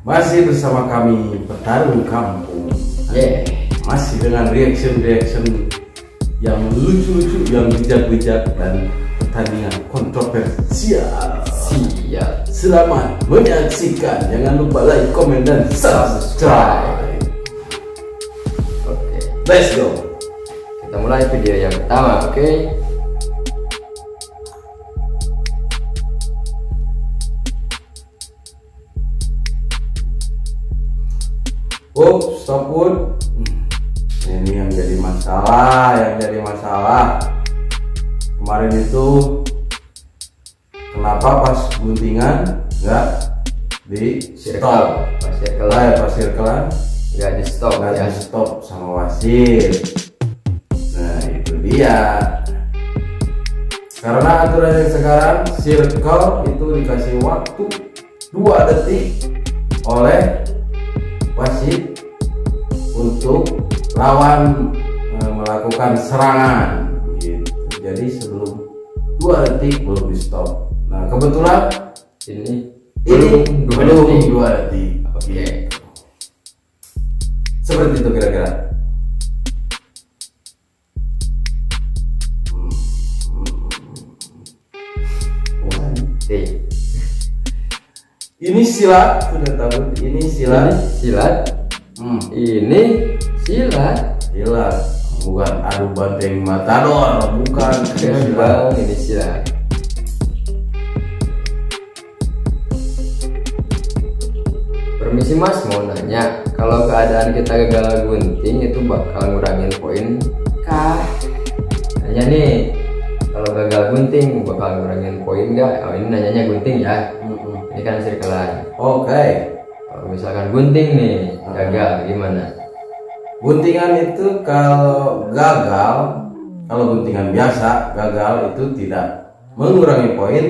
Masih bersama kami Petarung Kampung. Masih dengan reaction yang lucu-lucu, yang bijak-bijak, dan pertandingan kontroversial. Siap. Selamat menyaksikan. Jangan lupa like, komen, dan subscribe. Oke, Let's go. kita mulai video yang pertama. Oke. Oh, stop pun. Ini yang jadi masalah, kemarin itu kenapa pas guntingan nggak di stop? Pas circlean Nggak di stop nggak ya. di stop sama wasit. Nah itu dia. Karena aturan yang sekarang circle itu dikasih waktu 2 detik oleh wasit untuk lawan melakukan serangan gitu. Jadi sebelum 2 detik belum di stop. Nah kebetulan Ini belum 2 2 detik. Oke. Gitu. Seperti itu kira-kira. Ini silat, sudah tahu. Ini silat. Silat. Ini silat. Silat, bukan adu banteng matador, bukan. Bang, ini silat. Permisi Mas, mau nanya, kalau keadaan kita gagal gunting itu bakal ngurangin poin kah? Nanya nih, kalau gagal gunting bakal ngurangin poin nggak? Oh, ini nanyanya gunting ya. Ini kan circlean. Oke. Kalau misalkan gunting nih gagal gimana? Guntingan itu kalau gagal, kalau guntingan biasa gagal itu tidak mengurangi poin.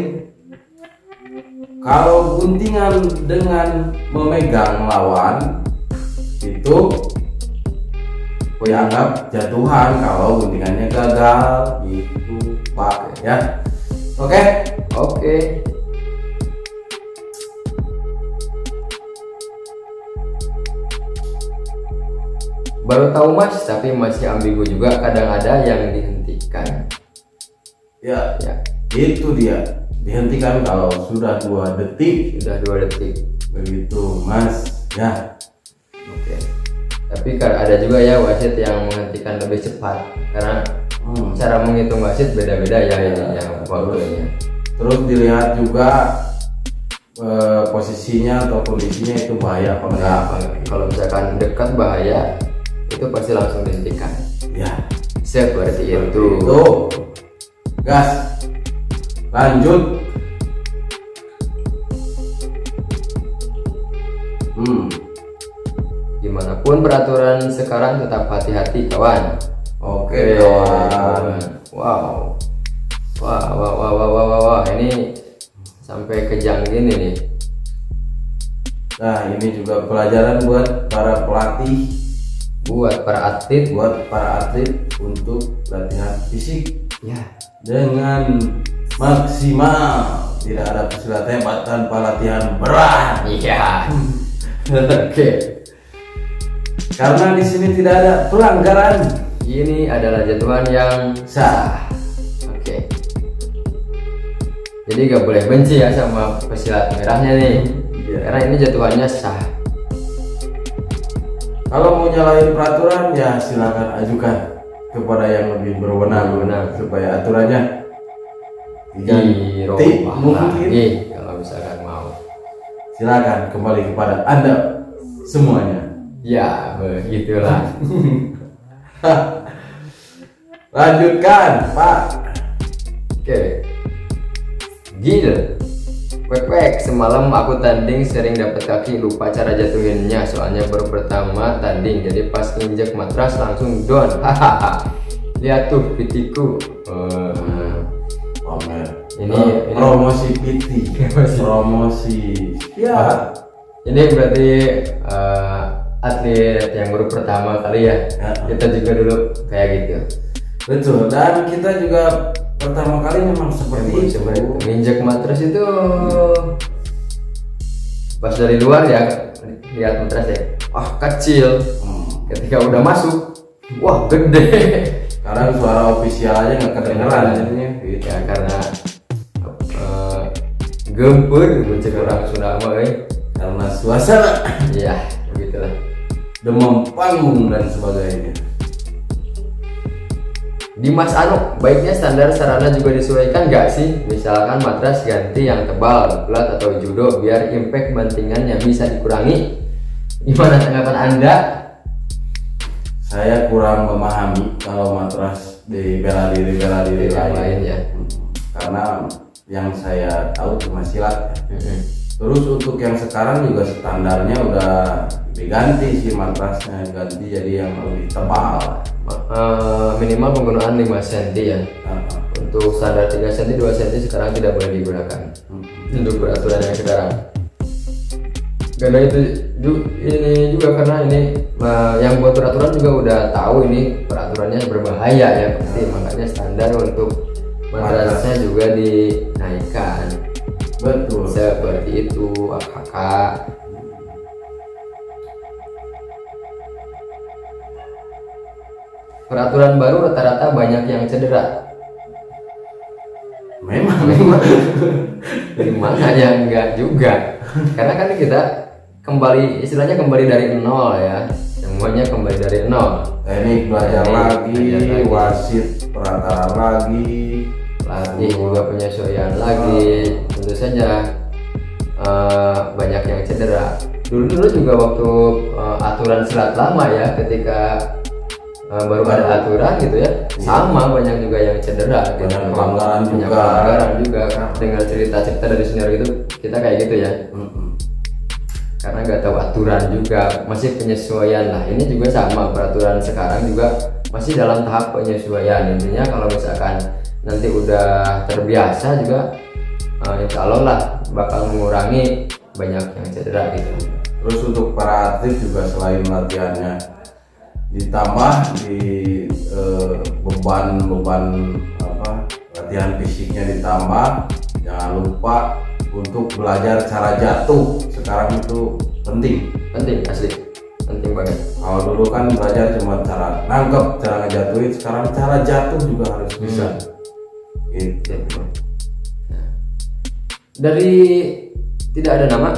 Kalau guntingan dengan memegang lawan itu dianggap jatuhan kalau guntingannya gagal gitu Pak ya. Oke. Baru tahu Mas, tapi masih ambigu juga, kadang ada yang dihentikan. Ya, itu dia. Dihentikan kalau sudah 2 detik. Sudah 2 detik. Begitu Mas ya. Oke. Tapi ada juga ya wasit yang menghentikan lebih cepat, karena cara menghitung wasit beda-beda ya ini yang waktunya. Terus dilihat juga posisinya atau kondisinya itu bahaya apa enggak. Kalau misalkan dekat bahaya, itu pasti langsung dihentikan. Ya, Seperti itu. Gas. Lanjut. Gimanapun peraturan sekarang tetap hati-hati kawan. Oke kawan. Wow. Wah, ini sampai kejang gini nih. Nah ini juga pelajaran buat para pelatih, Buat para atlet, untuk latihan fisik ya dengan maksimal. Tidak ada pesilat hebat tanpa latihan berat. iya. Oke. Karena di sini tidak ada pelanggaran. Ini adalah jatuhan yang Sah. Oke. Jadi gak boleh benci ya sama pesilat merahnya nih. Iya. Karena ini jatuhannya sah. Kalau mau nyalain peraturan ya silakan ajukan kepada yang lebih berwenang supaya aturannya diganti mungkin. Kalau misalkan mau. Silakan kembali kepada Anda semuanya. Ya begitulah. Lanjutkan Pak. Oke. Gil. Wek, semalam aku tanding sering dapat kaki, lupa cara jatuhinnya, soalnya baru pertama tanding, jadi pas nginjek matras langsung down. Hahaha. Lihat tuh pitiku. Pamer. Ini promosi PT. Promosi. Ya. Ini berarti atlet yang baru pertama kali ya. Kita juga dulu kayak gitu. Betul. Dan kita juga pertama kali memang seperti itu. Nginjek matras itu pas dari luar ya lihat matras ya, wah kecil. Ketika udah masuk, wah gede. Karena suara ofisial aja nggak kedengeran jadinya. Gitu. Ya karena gempur mencegah orang Sunda mah, Karena suasana. Iya, begitulah. Demam panggung dan sebagainya. Dimas Anu, baiknya standar sarana juga disesuaikan nggak sih? Misalkan matras ganti yang tebal, flat atau judo biar impact bantingannya bisa dikurangi. Gimana tanggapan Anda? Saya kurang memahami kalau matras di bela diri Yang lain ya. Karena yang saya tahu cuma silat. Terus untuk yang sekarang juga standarnya udah diganti sih matrasnya, ganti jadi yang lebih tebal. Minimal penggunaan 5 cm ya. Untuk standar 3 cm, 2 cm sekarang tidak boleh digunakan. Untuk peraturan yang sekarang. Karena itu ini juga karena ini yang buat peraturan juga udah tahu ini peraturannya berbahaya ya, pasti makanya standar untuk matrasnya juga dinaikkan. Betul. Seperti itu, kakak. Peraturan baru rata-rata banyak yang cedera. Memang. Gimana ya, enggak juga. Karena kan kita kembali, istilahnya kembali dari nol ya. Semuanya kembali dari nol. Teknik belajar lagi, wasit peraturan lagi, latih juga penyesuaian lagi. Tentu saja banyak yang cedera. Dulu juga waktu aturan silat lama ya, ketika baru ada aturan gitu ya, sama banyak juga yang cedera, banyak pelanggaran juga. Dengar cerita-cerita dari senior gitu, kita kayak gitu ya. Karena nggak tahu aturan juga, masih penyesuaian lah. Ini juga sama, peraturan sekarang juga masih dalam tahap penyesuaian. Intinya kalau misalkan nanti udah terbiasa juga, insya Allah lah bakal mengurangi banyak yang cedera gitu. Terus untuk para atlet juga selain latihannya ditambah di beban latihan fisiknya ditambah, jangan lupa untuk belajar cara jatuh. Sekarang itu penting asli, penting banget. Kalau dulu kan belajar cuma cara nangkep, cara ngejatuhin, sekarang cara jatuh juga harus bisa. Gitu. Nah, dari tidak ada nama,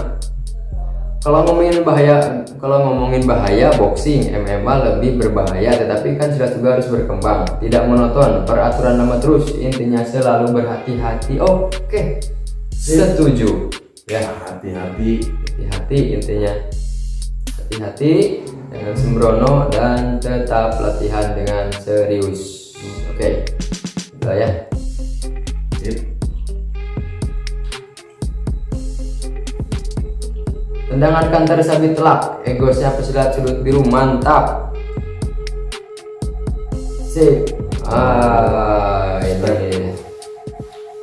kalau ngomongin bahaya, boxing, MMA lebih berbahaya, tetapi kan silat juga harus berkembang, tidak monoton, peraturan nama terus, intinya selalu berhati-hati. Oke, setuju ya. Hati-hati intinya, hati-hati dengan sembrono dan tetap latihan dengan serius. Oke, udah ya. Tendangan kanter sabit telak, egosnya pesilat sudut biru, mantap. Sip. Ini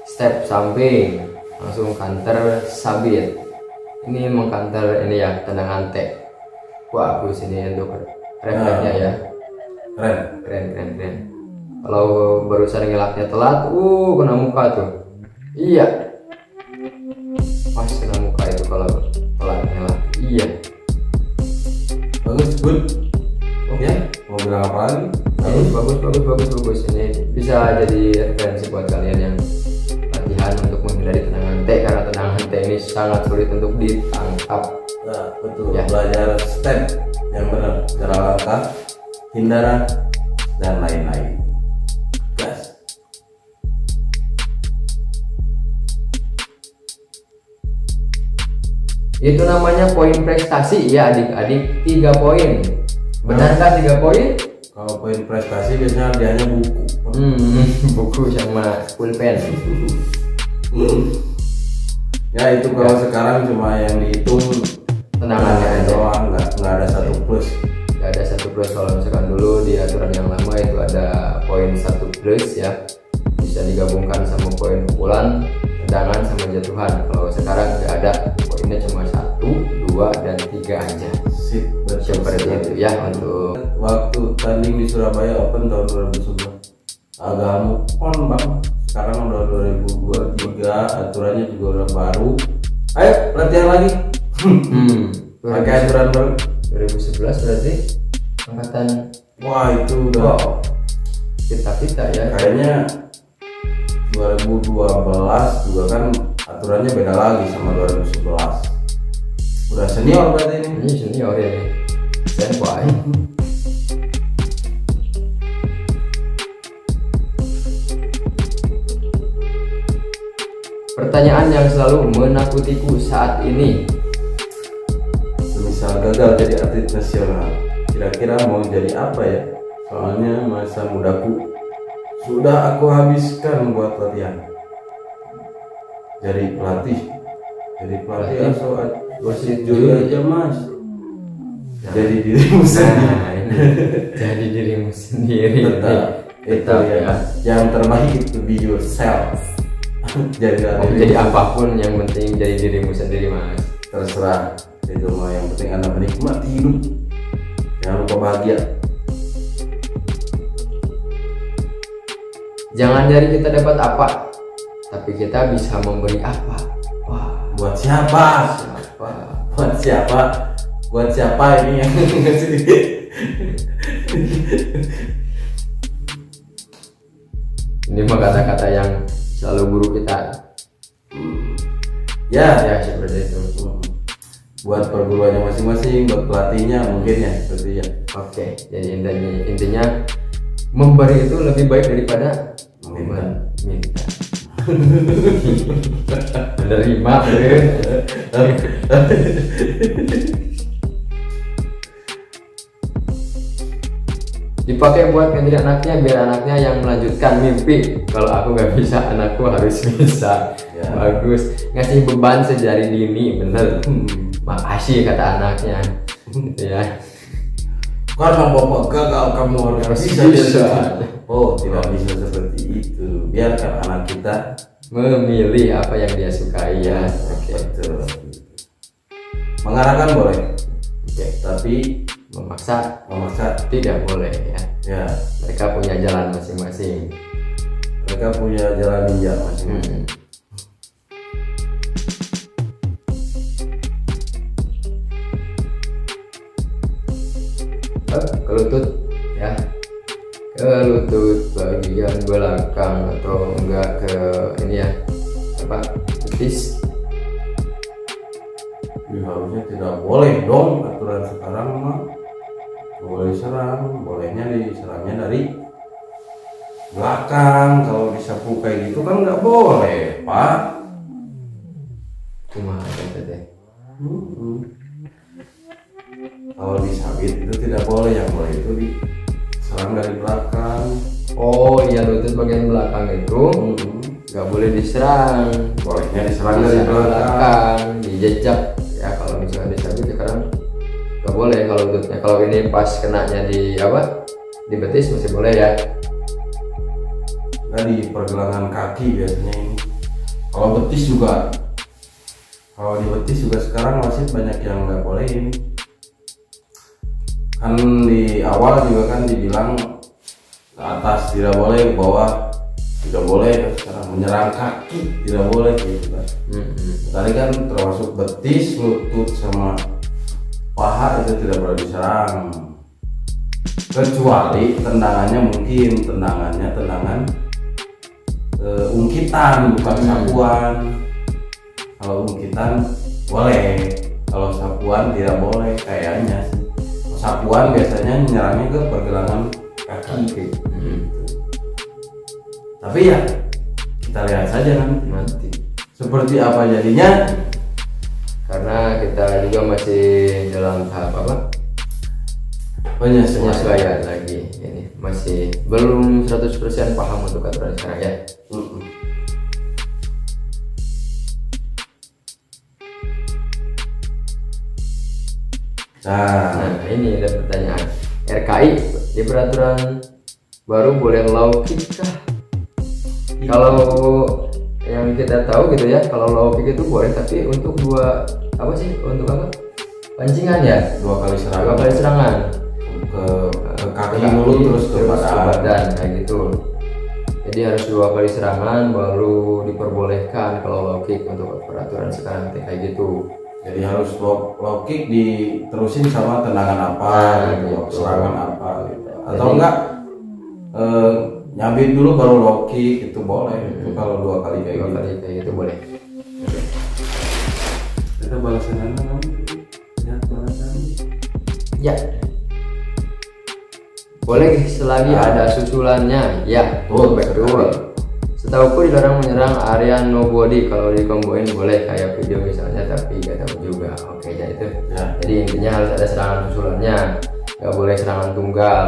step samping, langsung kanter sabit. Ini mengkanter ini ya, tendangan T. Wah, bagus ini untuk refleksnya ya. Keren. Kalau barusan ngelaknya telat, kena muka tuh. Iya. Pas kena muka itu kalau telat ngelak. Iya. Bagus, good. Ya, mau bilang apa lagi? Bagus. Ini bisa jadi referensi buat kalian yang latihan untuk menghindari tendangan T, karena tendangan T ini sangat sulit untuk ditangkap. Nah, betul. Ya. Belajar step yang benar, cara langkah, hindaran, dan lain-lain. Gas. Itu namanya poin prestasi ya adik-adik, 3 poin. Benarkah 3 poin? Kalau poin prestasi biasanya hadiahnya buku. Buku sama pulpen. Ya itu kalau sekarang cuma yang dihitung Tendangannya aja. doang, nggak ada 1 plus. Gak ada 1 plus. Kalau misalkan dulu di aturan yang lama itu ada poin 1 plus ya, bisa digabungkan sama poin pukulan, tendangan sama jatuhan. Kalau sekarang nggak ada, poinnya cuma 1, 2, dan 3 aja. Sip, Seperti itu ya. Untuk waktu tanding di Surabaya Open tahun 2011 agak move on bang. Sekarang udah 2023, aturannya juga udah baru. Ayo latihan lagi. pakai aturan baru 2011 berarti angkatan wah itu udah kita ya kayaknya 2012 juga kan aturannya beda lagi sama 2011 udah senior berarti ini senior ya nih senpai. Pertanyaan yang selalu menakutiku saat ini, semisal gagal jadi atlet nasional kira-kira mau jadi apa ya, soalnya masa mudaku sudah aku habiskan buat latihan. Jadi pelatih atau wasit juga aja mas. Jadi dirimu sendiri. Jadi dirimu sendiri. Tetap ya. Yang terbaik itu be yourself. jadi apapun yang penting jadi dirimu sendiri mas. Terserah itu mah, yang penting anda menikmati hidup. Jangan lupa bahagia. Jangan dari kita dapat apa, tapi kita bisa memberi apa. Wah, buat siapa? Buat siapa? Buat siapa ini yang ngasih? Ini mah kata-kata yang selalu guru kita. Ya seperti itu. Buat perguruannya masing-masing, buat pelatihnya mungkin ya seperti ya. Oke, jadi intinya memberi itu lebih baik daripada minta. Menerima dipakai buat ngedidik anaknya biar anaknya yang melanjutkan mimpi. Kalau aku nggak bisa, anakku harus bisa. Ya. Bagus, ngasih beban sejari dini, bener. Makasih kata anaknya, gitu ya. Karena bapak gagal kamu harus bisa. Oh, tidak bisa seperti itu. Biarkan anak kita memilih apa yang dia sukai ya. Oke. Betul. Mengarahkan boleh. Oke. Tapi memaksa tidak boleh ya. Ya. Mereka punya jalan masing-masing. Mereka punya jalan ninja masing-masing. Ke lutut ya, ke lutut bagian belakang atau enggak ke ini ya, apa, betis. Ya, harusnya tidak boleh dong, aturan sekarang mah boleh serang, bolehnya diserangnya dari belakang. Kalau disapu kayak gitu kan nggak boleh pak. Cuma teh. Kalau disabit itu tidak boleh, yang boleh itu diserang dari belakang. Oh iya, lutut bagian belakang itu nggak boleh diserang, bolehnya diserang dari belakang, dijejak ya. Kalau misalnya disabit sekarang nggak boleh kalau lututnya. Kalau ini pas kenanya di apa, di betis masih boleh ya. Nah, di pergelangan kaki biasanya ini. Kalau betis juga, kalau di betis juga sekarang wasit banyak yang nggak boleh ini. Kan di awal juga kan dibilang ke atas tidak boleh, ke bawah tidak boleh. Sekarang menyerang kaki tidak boleh gitu kan. Tadi kan termasuk betis, lutut sama paha itu tidak boleh diserang, kecuali tendangannya mungkin tendangan ungkitan bukan sapuan. Kalau ungkitan boleh, kalau sapuan tidak boleh kayaknya sih. Sapuan biasanya nyerangnya ke pergelangan kaki. Tapi ya kita lihat saja nanti seperti apa jadinya, karena kita juga masih dalam tahap apa, penyesuaian lagi. Ini masih belum 100% paham untuk aturan sekarang ya. Nah ini ada pertanyaan, RKI di peraturan baru boleh low kick kah? Kalau yang kita tahu gitu ya, kalau low kick itu boleh, tapi untuk untuk apa, pancingan ya, dua kali serangan ke kaki dulu terus ke badan kayak gitu. Jadi harus 2 kali serangan baru diperbolehkan kalau low kick untuk peraturan sekarang kayak gitu. Jadi harus low kick diterusin sama tendangan apa, gitu, serangan apa gitu. Atau enggak nyabit dulu baru low kick, itu boleh. Itu kalau 2 kali kayak gitu. Kali kayak gitu boleh. Kita balasan kan? Ya, balasan. Ya. Boleh selagi ada susulannya. Ya, betul. Setauku dilarang menyerang area nobody. Kalau dikomboin boleh kayak video misalnya, tapi gak tahu juga. Oke, jadi itu. Ya. Jadi intinya harus ada serangan susulannya, gak boleh serangan tunggal.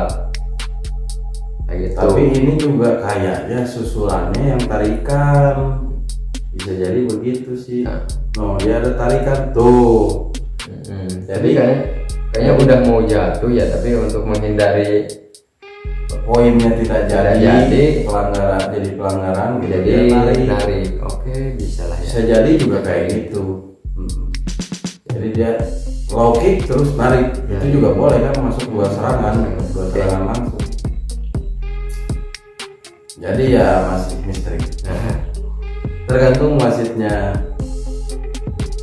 Kayak gitu. Tapi ini juga kayaknya susulannya yang tarikan. Bisa jadi begitu sih. No, dia ada tarikan tuh. Jadi kayaknya udah mau jatuh ya, tapi untuk menghindari poinnya tidak jadi, pelanggaran gitu, jadi dia narik. Oke, bisa lah ya. Bisa jadi juga kayak gitu. Jadi dia low kick terus narik, Ya. itu juga boleh kan, masuk 2 serangan langsung. Jadi ya masih misteri. Tergantung wasitnya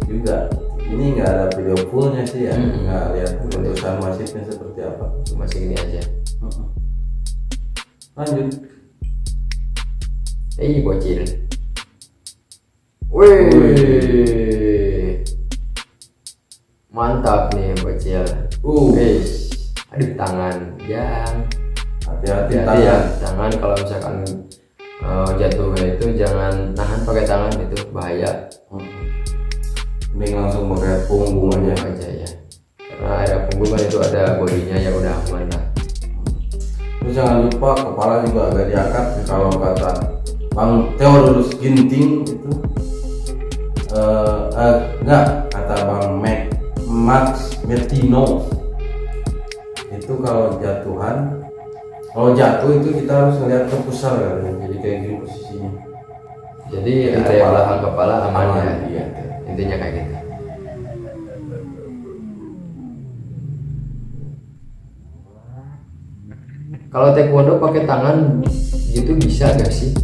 juga. Ini nggak ada video fullnya sih ya, nggak lihat keputusan wasitnya seperti apa. Cuma segini aja. Lanjut. Bocil. Wih. Mantap nih bocil. Aduh, tangan yang Hati-hati ya, tangan. tangan kalau misalkan jatuh itu jangan nahan pakai tangan, itu bahaya. Mending langsung pakai punggung aja. Ya, karena area punggung kan itu ada bodinya, ya udah aman lah. Terus jangan lupa kepala juga agak diangkat. Kalau kata Bang Theodorus Ginting itu enggak, kata Bang Max Martino itu kalau jatuh itu kita harus ngeliat ke pusar kan, jadi kayak gini posisinya. Jadi area belakang kepala aman ya. Iya. Intinya kayak gitu. Kalau taekwondo pakai tangan gitu bisa gak sih?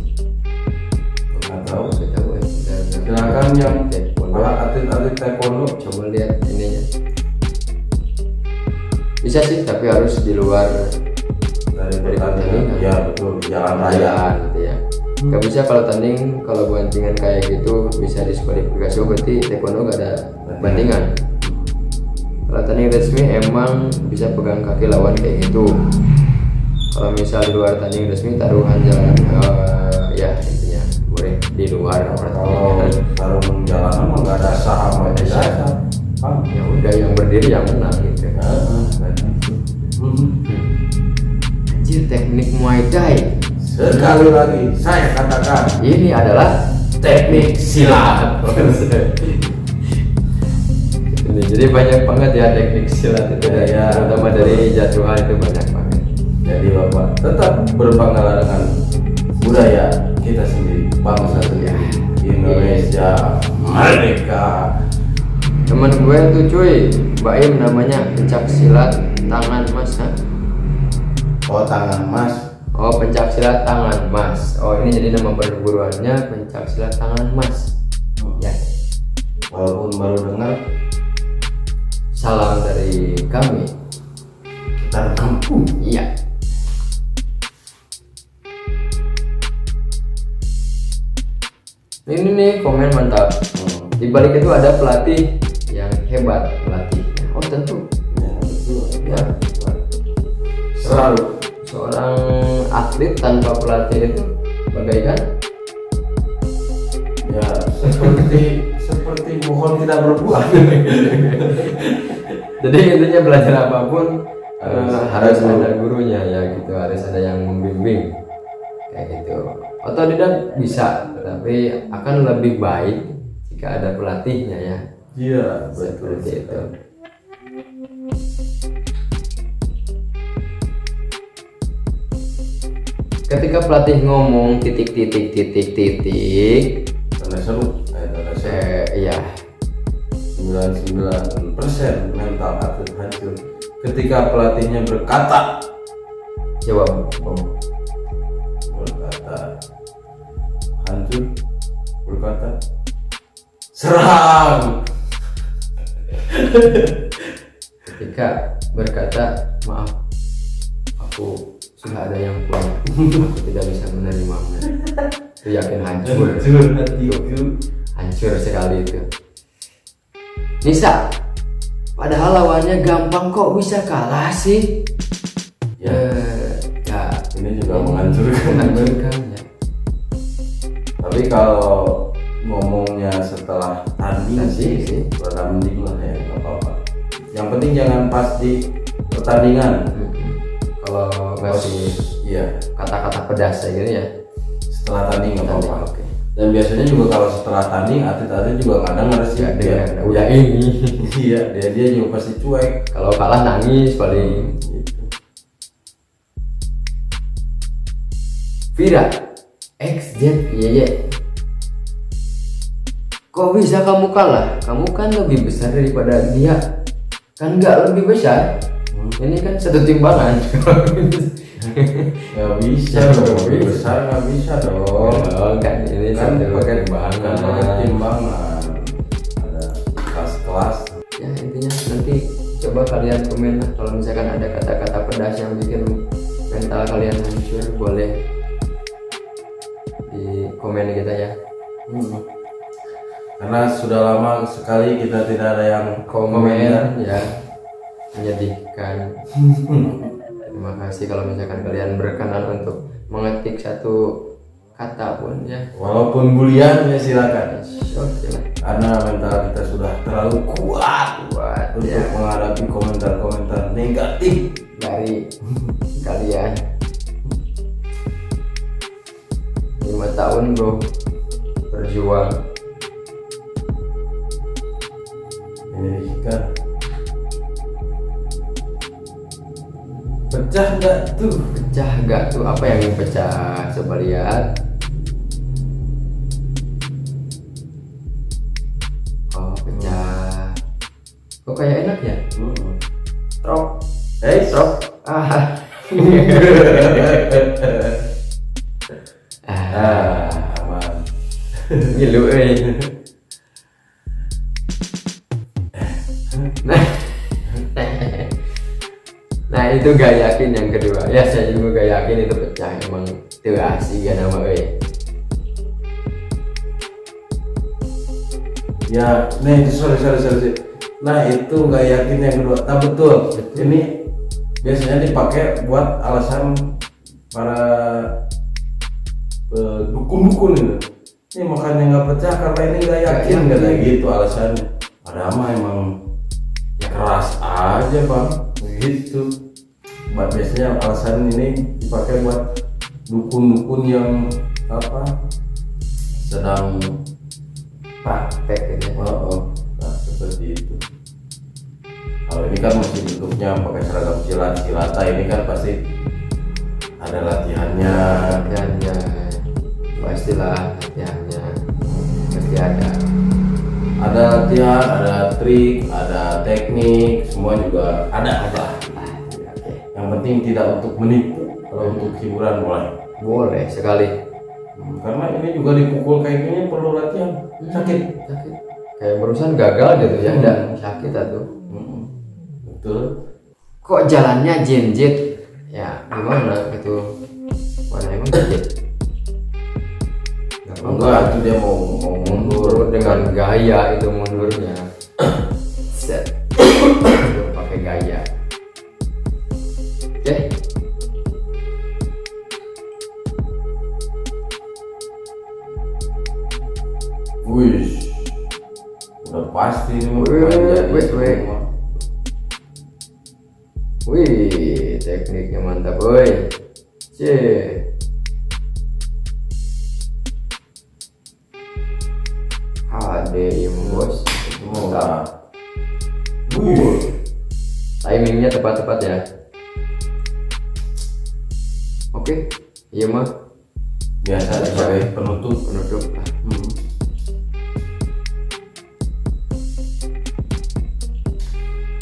Nggak tahu. Nggak tahu ya. Silakan yang taekwondo. para atlet taekwondo Coba lihat ininya. Bisa sih, tapi harus di luar dari pertandingan. pertandingan. Ya betul, di jalan raya. gitu ya. Gak bisa kalau tanding, kalau bantingan kayak gitu bisa diskualifikasi. Oh, berarti taekwondo gak ada bandingan. Kalau tanding resmi emang bisa pegang kaki lawan kayak gitu. Kalau misal di luar tanding resmi taruhan jalan, ya intinya boleh di luar Kalau pertandingan. tarung jalanan mah nggak ada saham, nggak ada saham. Ya udah, yang berdiri yang menang gitu. Anjir, teknik Muay Thai. Sekali lagi saya katakan Ini adalah teknik silat. Jadi banyak banget ya teknik silat itu, Ya, terutama dari jatuhan itu banyak banget. jadi Bapak tetap berbanggalah dengan budaya kita sendiri, bangsa sendiri, Indonesia merdeka. Temen gue tuh cuy, Baim namanya, pencak silat tangan mas. Oh, tangan emas. Oh, pencak silat tangan mas. Oh, ini jadi nama perguruannya pencak silat tangan mas. Ya, Walaupun baru dengar, salam dari kami. kita kampung. Iya. Ini nih komen mantap. Di balik itu ada pelatih yang hebat, pelatihnya. Oh tentu. Ya, betul. Ya. Selalu. Seorang atlet tanpa pelatih itu bagaikan Ya, seperti pohon tidak berbuah. Jadi intinya belajar apapun harus guru. ada gurunya ya gitu, harus ada yang membimbing kayak gitu. Otodidak bisa, tetapi akan lebih baik jika ada pelatihnya ya. Iya, betul. Seperti itu. Ketika pelatih ngomong titik Tanda seru, tanda seru. iya 99% mental atlet hancur ketika pelatihnya berkata jawab hancur, berkata serang. ketika berkata maaf, aku sudah ada yang punya, aku tidak bisa menerimanya. Itu yakin hancur hatiku. Hancur sekali itu. Nisa, padahal lawannya gampang kok bisa kalah sih. Ya, Ya ini juga menghancurkan. ya. Tapi kalau ngomongnya setelah tanding Tanding sih sih. rada mending lah ya, nggak apa-apa. Yang penting jangan pas di pertandingan. Kalau ngasih Iya, kata-kata pedas kayak gini ya. setelah tanding nggak Tanding, apa-apa. oke. Dan biasanya juga kalau setelah tanding atlet-atlet juga kadang harus Ya, dia. udah ini. Iya, dia juga pasti cuek. Kalau kalah nangis paling. Gitu. Vira XZYY, kok bisa kamu kalah? Kamu kan lebih besar daripada dia. Kan nggak lebih besar. Ini kan satu timbangan. Nggak bisa dong, lebih besar nggak bisa dong. Oh, kan ini Kan satu pakai timbangan. timbangan. Ada kelas-kelas. Ya intinya nanti coba kalian komen lah kalau misalkan ada kata-kata pedas yang bikin mental kalian hancur, boleh di komen kita ya. Karena sudah lama sekali kita tidak ada yang Komen ya, menyedihkan. Terima kasih kalau misalkan kalian berkenan untuk mengetik satu kata pun ya. Walaupun bulian ya silakan. Oke lah. Karena mental kita sudah terlalu kuat Buat untuk ya menghadapi komentar-komentar negatif. dari kalian. 5 tahun bro berjuang. Menyedihkan. Pecah nggak tuh? Pecah gak tuh? Apa yang pecah? Coba lihat. Oh pecah. Kok kayak enak ya? Trok. Trok. Ah. Aman. Ngilu Nah itu gak yakin yang kedua. Ya saya juga gak yakin itu pecah. Emang itu asik ya nama Ya, nih sorry. Nah itu nggak yakin yang kedua. Nah betul. Ini biasanya dipakai buat alasan para dukun-dukun itu. Ini makanya nggak pecah karena ini nggak yakin kata gitu alasannya. Padahal mah emang ya keras aja bang, begitu. Biasanya alasan ini dipakai buat dukun-dukun yang apa sedang praktek ini. Nah, seperti itu. Kalau ini kan masih bentuknya pakai seragam silata, ini kan pasti ada latihannya. Latihannya pastilah, latihannya pasti ada. Ada latihan, ada trik, ada teknik, semua juga ada. Oke. Yang penting tidak untuk menipu. Kalau untuk hiburan Boleh sekali. karena ini juga dipukul kayak gini perlu latihan. Sakit. Kayak barusan gagal gitu ya, dan sakit atau. Betul. Kok jalannya jenjet? Ya gimana gitu? Mana emang jenjet? Enggak, itu dia mau mundur dengan gaya itu mundurnya. Set. Itu pakai gaya. Oke. Wih, udah pasti ini mau Wih, jadi wih. semua. Wih, tekniknya mantap, woi. HD ya bos. Mantap. Wih, Timingnya tepat-tepat ya. Oke, iya mah biasa sebagai penutup. penutup.